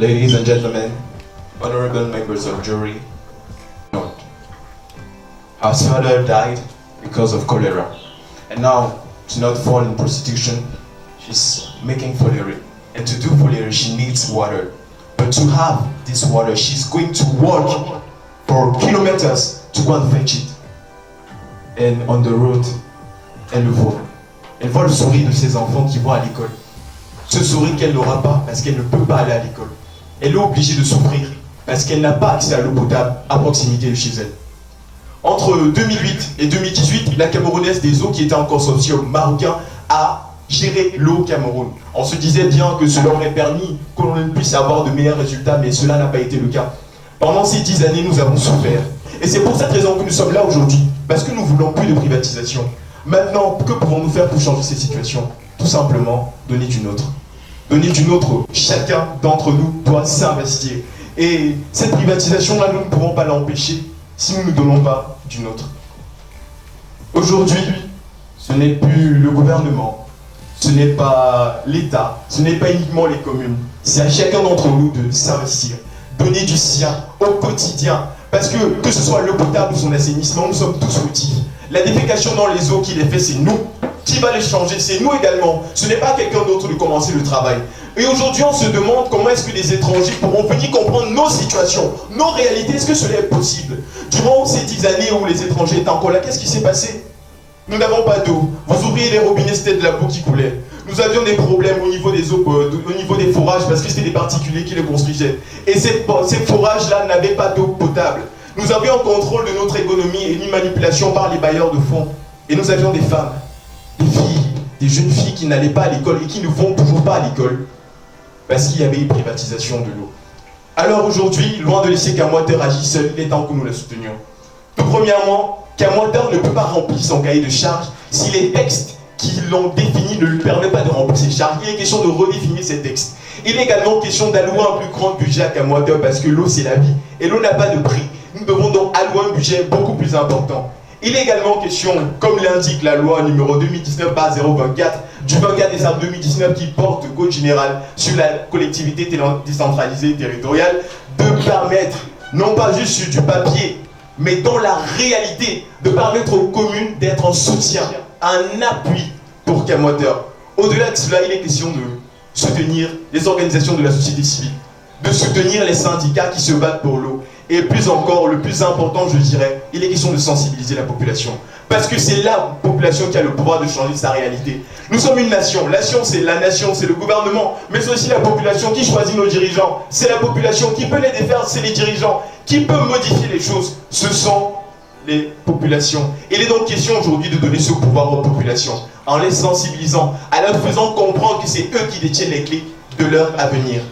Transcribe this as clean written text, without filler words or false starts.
Ladies and gentlemen, honorable members of jury, her father died because of cholera, and now to not fall in prostitution, she's making foolery. And to do foolery, she needs water. But to have this water, she's going to walk for kilometers to go and fetch it. And on the road, elle le voit. Elle voit le sourire de ses enfants qui vont à l'école. Ce sourire qu'elle n'aura pas parce qu'elle ne peut pas aller à l'école. Elle est obligée de souffrir parce qu'elle n'a pas accès à l'eau potable à proximité de chez elle. Entre 2008 et 2018, la Camerounaise des eaux, qui était un consortium marocain, a géré l'eau au Cameroun. On se disait bien que cela aurait permis que l'on puisse avoir de meilleurs résultats, mais cela n'a pas été le cas. Pendant ces 10 années, nous avons souffert. Et c'est pour cette raison que nous sommes là aujourd'hui, parce que nous ne voulons plus de privatisation. Maintenant, que pouvons-nous faire pour changer cette situation? Tout simplement, donner du nôtre. Donner du nôtre, chacun d'entre nous doit s'investir. Et cette privatisation-là, nous ne pourrons pas l'empêcher si nous ne donnons pas du nôtre. Aujourd'hui, ce n'est plus le gouvernement, ce n'est pas l'État, ce n'est pas uniquement les communes. C'est à chacun d'entre nous de s'investir, donner du sien au quotidien. Parce que ce soit l'eau potable ou son assainissement, nous sommes tous fautifs. La défécation dans les eaux qui les fait, c'est nous. Qui va les changer? C'est nous également. Ce n'est pas quelqu'un d'autre de commencer le travail. Et aujourd'hui, on se demande comment est-ce que les étrangers pourront venir comprendre nos situations, nos réalités. Est-ce que cela est possible? Durant ces 10 années où les étrangers étaient encore là, qu'est-ce qui s'est passé? Nous n'avons pas d'eau. Vous ouvriez les robinets, c'était de la boue qui coulait. Nous avions des problèmes au niveau des eaux, au niveau des forages, parce que c'était des particuliers qui les construisaient. Et ces forages-là n'avaient pas d'eau potable. Nous avions un contrôle de notre économie et une manipulation par les bailleurs de fonds. Et nous avions des femmes, des filles, des jeunes filles qui n'allaient pas à l'école et qui ne vont toujours pas à l'école parce qu'il y avait une privatisation de l'eau. Alors aujourd'hui, loin de laisser Kamwater agir seul, il est temps que nous la soutenions. Tout premièrement, Kamwater ne peut pas remplir son cahier de charges si les textes qui l'ont défini ne lui permettent pas de remplir ses charges. Il est question de redéfinir ces textes. Il est également question d'allouer un plus grand budget à Kamwater parce que l'eau c'est la vie et l'eau n'a pas de prix. Nous devons donc allouer un budget beaucoup plus important. Il est également question, comme l'indique la loi numéro 2019-024 du 24 décembre 2019 qui porte le code général sur la collectivité décentralisée territoriale, de permettre, non pas juste sur du papier, mais dans la réalité, de permettre aux communes d'être en soutien, un appui pour Kamwater. Au-delà de cela, il est question de soutenir les organisations de la société civile, de soutenir les syndicats qui se battent pour l'eau. Et plus encore, le plus important, je dirais, il est question de sensibiliser la population. Parce que c'est la population qui a le pouvoir de changer sa réalité. Nous sommes une nation. La nation, c'est le gouvernement, mais c'est aussi la population qui choisit nos dirigeants. C'est la population qui peut les défaire, c'est les dirigeants. Qui peut modifier les choses? Ce sont les populations. Il est donc question aujourd'hui de donner ce pouvoir aux populations, en les sensibilisant, en leur faisant comprendre que c'est eux qui détiennent les clés de leur avenir.